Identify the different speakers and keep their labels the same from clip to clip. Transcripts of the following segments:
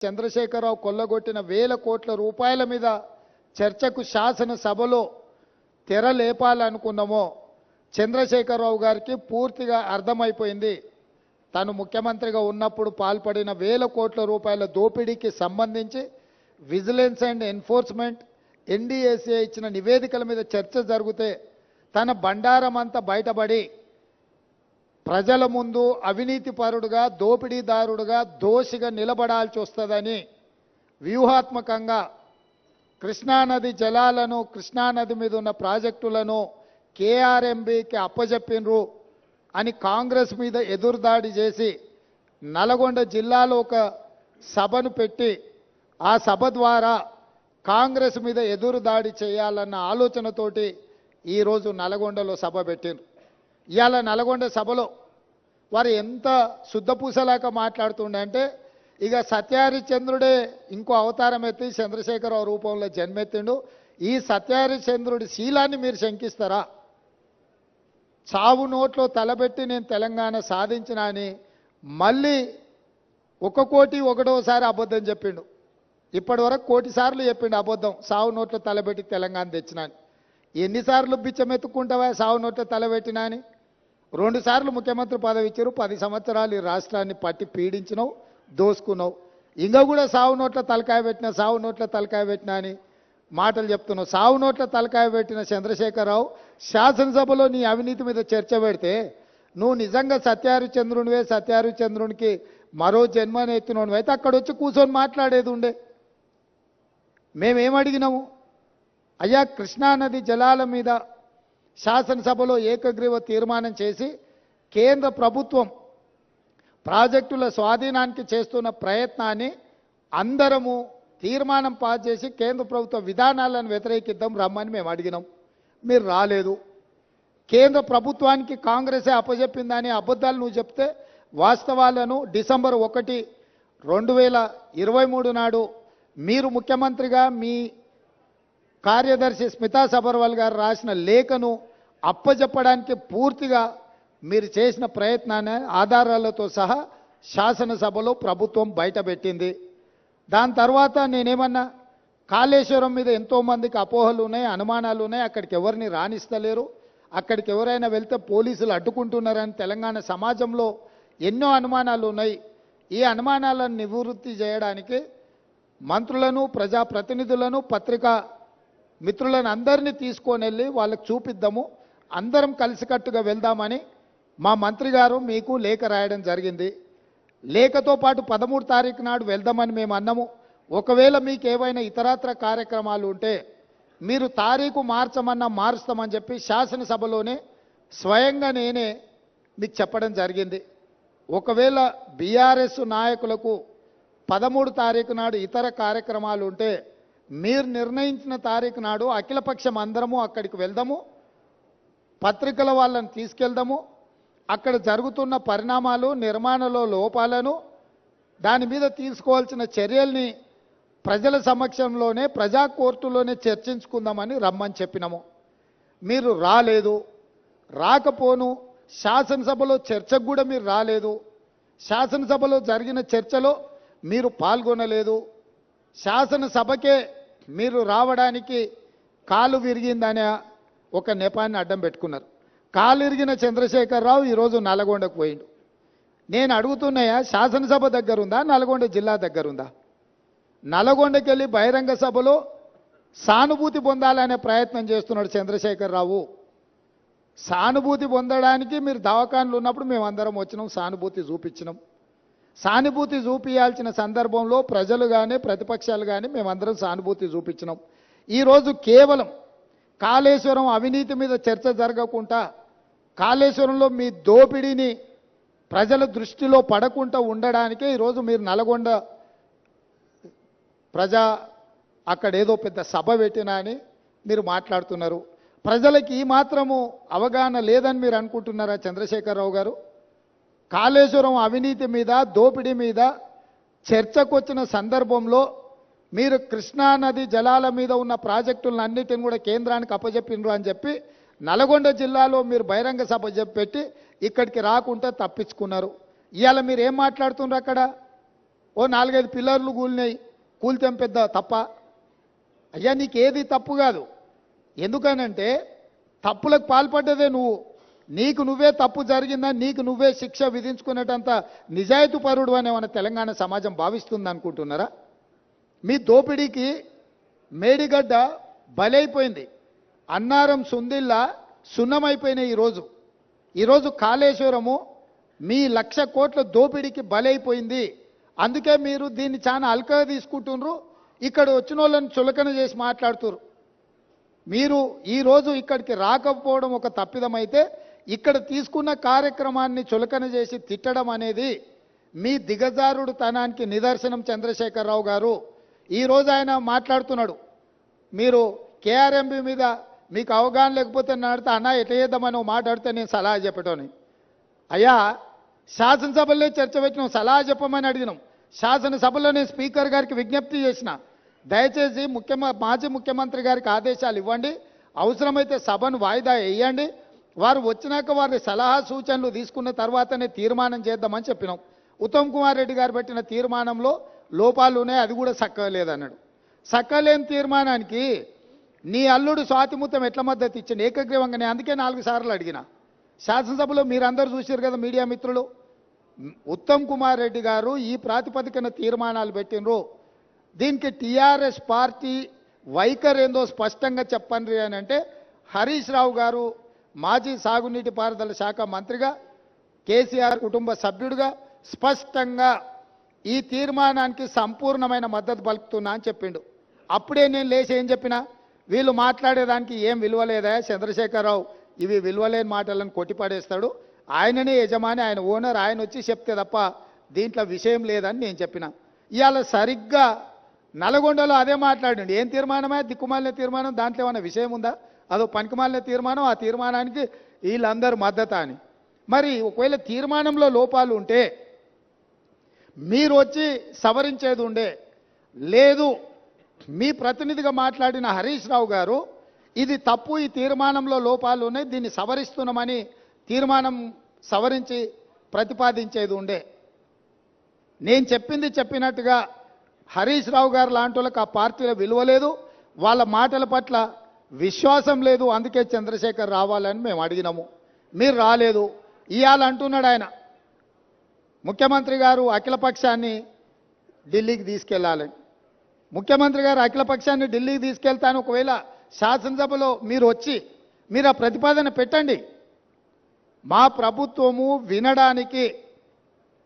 Speaker 1: చంద్రశేఖరరావు కొల్లగొట్టిన వేల కోట్ల రూపాయల మీద చర్చకు శాసనసభలో తెరలేపాలనుకున్నామో చంద్రశేఖరరావు గారికి పూర్తిగా అర్థమైపోయింది. తాను ముఖ్యమంత్రిగా ఉన్నప్పుడు పాల్పడిన వేల కోట్ల రూపాయల దోపిడీకి సంబంధించి విజిలెన్స్ అండ్ ఎన్ఫోర్స్మెంట్ ఎన్డీఏసీ ఇచ్చిన నివేదికల మీద చర్చ జరిగితే తన బండారం అంతా బయటపడి ప్రజల ముందు అవినీతిపరుడుగా దోపిడీదారుడుగా దోషిగా నిలబడాల్సి వస్తుందని వ్యూహాత్మకంగా కృష్ణానది జలాలను కృష్ణానది మీద ఉన్న ప్రాజెక్టులను కేఆర్ఎంబీకి అప్పజెప్పినరు అని కాంగ్రెస్ మీద ఎదురుదాడి చేసి నల్గొండ జిల్లాలో ఒక సభను పెట్టి ఆ సభ ద్వారా కాంగ్రెస్ మీద ఎదురుదాడి చేయాలన్న ఆలోచనతోటి ఈరోజు నల్గొండలో సభ పెట్టిండ్రు. ఇవాళ నల్గొండ సభలో వారు ఎంత శుద్ధపూసలాగా మాట్లాడుతుండే అంటే ఇక సత్యహరిశ్చంద్రుడే ఇంకో అవతారం ఎత్తి చంద్రశేఖరరావు రూపంలో జన్మెత్తిండు. ఈ సత్యహరిశ్చంద్రుడి శీలాన్ని మీరు శంకిస్తారా? చావు నోట్లో తలబెట్టి నేను తెలంగాణ సాధించిన అని మళ్ళీ 1,01,000 అబద్ధం చెప్పిండు. ఇప్పటి వరకు 1,00,00,000 సార్లు చెప్పిండు అబద్ధం, సావు నోట్లో తలబెట్టి తెలంగాణ తెచ్చినా అని. ఎన్నిసార్లు బిచ్చమెత్తుకుంటావా సావు నోట్లో తలబెట్టినా అని? 2 సార్లు ముఖ్యమంత్రి పదవి ఇచ్చారు. 10 సంవత్సరాలు ఈ రాష్ట్రాన్ని పట్టి పీడించినావు, దోసుకున్నావు. ఇంకా కూడా సావు నోట్ల తలకాయ పెట్టినా సావు నోట్ల తలకాయ పెట్టినా అని మాటలు చెప్తున్నావు. సావు నోట్ల తలకాయ పెట్టిన చంద్రశేఖరరావు శాసనసభలో నీ అవినీతి మీద చర్చ పెడితే నువ్వు నిజంగా సత్యహరిశ్చంద్రునివే, సత్యహరిశ్చంద్రునికి మరో జన్మని ఎత్తినోడు అయితే అక్కడ వచ్చి కూర్చొని మాట్లాడేది ఉండే. మేమేమడిగినాము? అయ్యా కృష్ణానది జలాల మీద శాసనసభలో ఏకగ్రీవ తీర్మానం చేసి కేంద్ర ప్రభుత్వం ప్రాజెక్టుల స్వాధీనానికి చేస్తున్న ప్రయత్నాన్ని అందరము తీర్మానం పాస్ చేసి కేంద్ర ప్రభుత్వ విధానాలను వ్యతిరేకిద్దాం రమ్మని మేము అడిగినాం. మీరు రాలేదు. కేంద్ర ప్రభుత్వానికి కాంగ్రెసే అప్పజెప్పిందని అబద్ధాలు నువ్వు చెప్తే వాస్తవాలను డిసెంబర్ 1, 2023 నాడు మీరు ముఖ్యమంత్రిగా మీ కార్యదర్శి స్మితా సబర్వాల్ గారు రాసిన లేఖను అప్పజెప్పడానికి పూర్తిగా మీరు చేసిన ప్రయత్నాన్ని ఆధారాలతో సహా శాసనసభలో ప్రభుత్వం బయటపెట్టింది. దాని తర్వాత నేనేమన్నా కాళేశ్వరం మీద ఎంతోమందికి అపోహలు ఉన్నాయి, అనుమానాలు ఉన్నాయి. అక్కడికి ఎవరిని రాణిస్తలేరు, అక్కడికి ఎవరైనా వెళ్తే పోలీసులు అడ్డుకుంటున్నారని తెలంగాణ సమాజంలో ఎన్నో అనుమానాలు ఉన్నాయి. ఈ అనుమానాలను నివృత్తి చేయడానికి మంత్రులను, ప్రజాప్రతినిధులను, పత్రికా మిత్రులను అందరినీ తీసుకొని వెళ్ళి వాళ్ళకి చూపిద్దాము, అందరం కలిసికట్టుగా వెళ్దామని మా మంత్రి గారు మీకు లేఖ రాయడం జరిగింది. లేఖతో పాటు 13 తారీఖు నాడు వెళ్దామని మేము అన్నాము. ఒకవేళ మీకు ఏవైనా ఇతరత్ర కార్యక్రమాలు ఉంటే మీరు తారీఖు మార్చమన్నా మారుస్తామని చెప్పి శాసనసభలోనే స్వయంగా నేనే మీకు చెప్పడం జరిగింది. ఒకవేళ బీఆర్ఎస్ నాయకులకు 13 తారీఖు నాడు ఇతర కార్యక్రమాలు ఉంటే మీరు నిర్ణయించిన తారీఖు నాడు అఖిలపక్షం అందరము అక్కడికి వెళ్దాము, పత్రికల వాళ్ళని తీసుకెళ్దాము, అక్కడ జరుగుతున్న పరిణామాలు, నిర్మాణంలో లోపాలను, దాని మీద తీసుకోవాల్సిన చర్యల్ని ప్రజల సమక్షంలోనే ప్రజా కోర్టులోనే చర్చించుకుందామని రమ్మని చెప్పినాము. మీరు రాలేదు. రాకపోను శాసనసభలో చర్చకు కూడా మీరు రాలేదు. శాసనసభలో జరిగిన చర్చలో మీరు పాల్గొనలేదు. శాసనసభకే మీరు రావడానికి కాలు విరిగిందనే ఒక నెపాన్ని అడ్డం పెట్టుకున్నారు. కాలు ఇరిగిన చంద్రశేఖరరావు ఈరోజు నల్గొండకు పోయిండు. నేను అడుగుతున్నాయా, శాసనసభ దగ్గరుందా, నల్గొండ జిల్లా దగ్గరుందా? నల్గొండకి వెళ్ళి బహిరంగ సభలో సానుభూతి పొందాలనే ప్రయత్నం చేస్తున్నాడు చంద్రశేఖరరావు. సానుభూతి పొందడానికి మీరు దవాఖానలు ఉన్నప్పుడు మేమందరం వచ్చినాం, సానుభూతి చూపించినాం. సానుభూతి చూపించాల్సిన సందర్భంలో ప్రజలు కానీ ప్రతిపక్షాలు కానీ మేమందరం సానుభూతి చూపించినాం. ఈరోజు కేవలం కాళేశ్వరం అవినీతి మీద చర్చ జరగకుండా, కాళేశ్వరంలో మీ దోపిడీని ప్రజల దృష్టిలో పడకుండా ఉండడానికే ఈరోజు మీరు నల్గొండ ప్రజా అక్కడ ఏదో పెద్ద సభ పెట్టినా అని మీరు మాట్లాడుతున్నారు. ప్రజలకి ఈ మాత్రము అవగాహన లేదని మీరు అనుకుంటున్నారా చంద్రశేఖరరావు గారు? కాళేశ్వరం అవినీతి మీద, దోపిడీ మీద చర్చకు వచ్చిన సందర్భంలో మీరు కృష్ణానది జలాల మీద ఉన్న ప్రాజెక్టులను అన్నిటిని కూడా కేంద్రానికి అప్పజెప్పినరు అని చెప్పి నల్గొండ జిల్లాలో మీరు బహిరంగ సభ పెట్టి ఇక్కడికి రాకుండా తప్పించుకున్నారు. ఇవాళ మీరు ఏం మాట్లాడుతున్నారు? అక్కడ ఓ 4-5 పిల్లర్లు కూలినాయి, కూలితే పెద్ద తప్ప? అయ్యా నీకేది తప్పు కాదు. ఎందుకనంటే తప్పులకు పాల్పడ్డదే నువ్వు. నీకు నువ్వే తప్పు జరిగిందని నీకు నువ్వే శిక్ష విధించుకునేటంత నిజాయితీపరుడు అని మన తెలంగాణ సమాజం భావిస్తుంది అనుకుంటున్నారా? మీ దోపిడీకి మేడిగడ్డ బలైపోయింది. అన్నారం సుందిల్లా సున్నమైపోయినాయి. ఈరోజు కాళేశ్వరము మీ 1,00,000 కోట్ల దోపిడీకి బలైపోయింది. అందుకే మీరు దీన్ని చాలా అల్కగా తీసుకుంటున్నారు. ఇక్కడ వచ్చిన వాళ్ళని చులకన చేసి మాట్లాడుతున్నారు. మీరు ఈరోజు ఇక్కడికి రాకపోవడం ఒక తప్పిదమైతే ఇక్కడ తీసుకున్న కార్యక్రమాన్ని చులకన చేసి తిట్టడం అనేది మీ దిగజారుడు తనానికి నిదర్శనం. చంద్రశేఖరరావు గారు ఈరోజు ఆయన మాట్లాడుతున్నాడు, మీరు కేఆర్ఎంబి మీద మీకు అవగాహన లేకపోతే నడితే అన్న ఎట్లా చేద్దామని మాట్లాడితే నేను సలహా చెప్పటోని. అయ్యా శాసనసభలో చర్చ పెట్టినాం, సలహా చెప్పమని అడిగినాం. శాసనసభలో నేను స్పీకర్ గారికి విజ్ఞప్తి చేసిన, దయచేసి మాజీ ముఖ్యమంత్రి గారికి ఆదేశాలు ఇవ్వండి, అవసరమైతే సభను వాయిదా వేయండి, వారు వచ్చినాక వారి సలహా సూచనలు తీసుకున్న తర్వాతనే తీర్మానం చేద్దామని చెప్పినాం. ఉత్తమ్ కుమార్ రెడ్డి గారు పెట్టిన తీర్మానంలో లోపాలు ఉన్నాయి, అది కూడా చక్కగా లేదన్నాడు. చక్కలేని తీర్మానానికి నీ అల్లుడు స్వాతిముత్యం ఎట్లా మద్దతు ఇచ్చింది ఏకగ్రీవంగానే? అందుకే 4 సార్లు అడిగిన. శాసనసభలో మీరందరూ చూశారు కదా మీడియా మిత్రులు. ఉత్తమ్ కుమార్ రెడ్డి గారు ఈ ప్రాతిపదికన తీర్మానాలు పెట్టినరు. దీనికి టీఆర్ఎస్ పార్టీ వైఖరి ఏందో స్పష్టంగా చెప్పండి అని అంటే, హరీష్ రావు గారు మాజీ సాగునీటి పారుదల శాఖ మంత్రిగా, కేసీఆర్ కుటుంబ సభ్యుడిగా స్పష్టంగా ఈ తీర్మానానికి సంపూర్ణమైన మద్దతు పలుకుతున్నా అని చెప్పిండు. అప్పుడే నేను లేచి ఏం చెప్పినా, వీళ్ళు మాట్లాడేదానికి ఏం విలువలేదా చంద్రశేఖరరావు, ఇవి విలువలేని మాటలను కొట్టిపడేస్తాడు, ఆయననే యజమాని, ఆయన ఓనర్, ఆయన వచ్చి చెప్తే తప్ప దీంట్లో విషయం లేదని నేను చెప్పిన. ఇవాళ సరిగ్గా నల్గొండలో అదే మాట్లాడండి. ఏం తీర్మానమే? దిక్కుమాలిన తీర్మానం, దాంట్లో ఏమైనా విషయం ఉందా? అదో పనికిమాలిన తీర్మానం, ఆ తీర్మానానికి వీళ్ళందరూ మద్దతు అని. మరి ఒకవేళ తీర్మానంలో లోపాలు ఉంటే మీరు వచ్చి సవరించేది ఉండే. లేదు, మీ ప్రతినిధిగా మాట్లాడిన హరీష్ రావు గారు ఇది తప్పు, ఈ తీర్మానంలో లోపాలు ఉన్నాయి, దీన్ని సవరిస్తున్నామని తీర్మానం సవరించి ప్రతిపాదించేది ఉండే. నేను చెప్పింది చెప్పినట్టుగా హరీష్ రావు గారు లాంటి వాళ్ళకి ఆ పార్టీలో విలువ లేదు, వాళ్ళ మాటల పట్ల విశ్వాసం లేదు. అందుకే చంద్రశేఖర్ రావాలని మేము అడిగినాము, మీరు రాలేదు. ఇవాళ అంటున్నాడు ఆయన, ముఖ్యమంత్రి గారు అఖిలపక్షాన్ని ఢిల్లీకి తీసుకెళ్లాలని. ముఖ్యమంత్రి గారు అఖిలపక్షాన్ని ఢిల్లీకి తీసుకెళ్తాను, ఒకవేళ శాసనసభలో మీరు వచ్చి మీరు ఆ ప్రతిపాదన పెట్టండి. మా ప్రభుత్వము వినడానికి,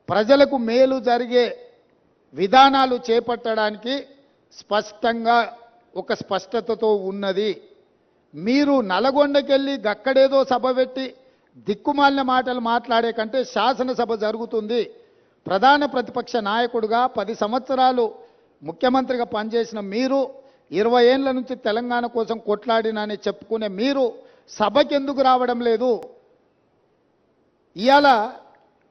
Speaker 1: ప్రజలకు మేలు జరిగే విధానాలు చేపట్టడానికి స్పష్టంగా ఒక స్పష్టతతో ఉన్నది. మీరు నల్గొండకెళ్ళి గక్కడేదో సభ పెట్టి దిక్కుమాలిన మాటలు మాట్లాడే కంటే శాసనసభ జరుగుతుంది. ప్రధాన ప్రతిపక్ష నాయకుడిగా 10 సంవత్సరాలు ముఖ్యమంత్రిగా పనిచేసిన మీరు, 20 ఏళ్ల నుంచి తెలంగాణ కోసం కొట్లాడినని చెప్పుకునే మీరు సభకి ఎందుకు రావడం లేదు? ఇవాళ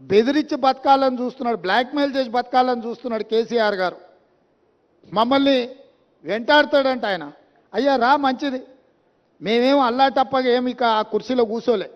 Speaker 1: బెదిరించి బతకాలని చూస్తున్నాడు, బ్లాక్మెయిల్ చేసి బతకాలని చూస్తున్నాడు కేసీఆర్ గారు. మమ్మల్ని వెంటాడతాడంట ఆయన. అయ్యా రా, మంచిది, మేమేం అల్లాటప్పగా ఏమి ఇక ఆ కుర్చీలో కూర్చోలే.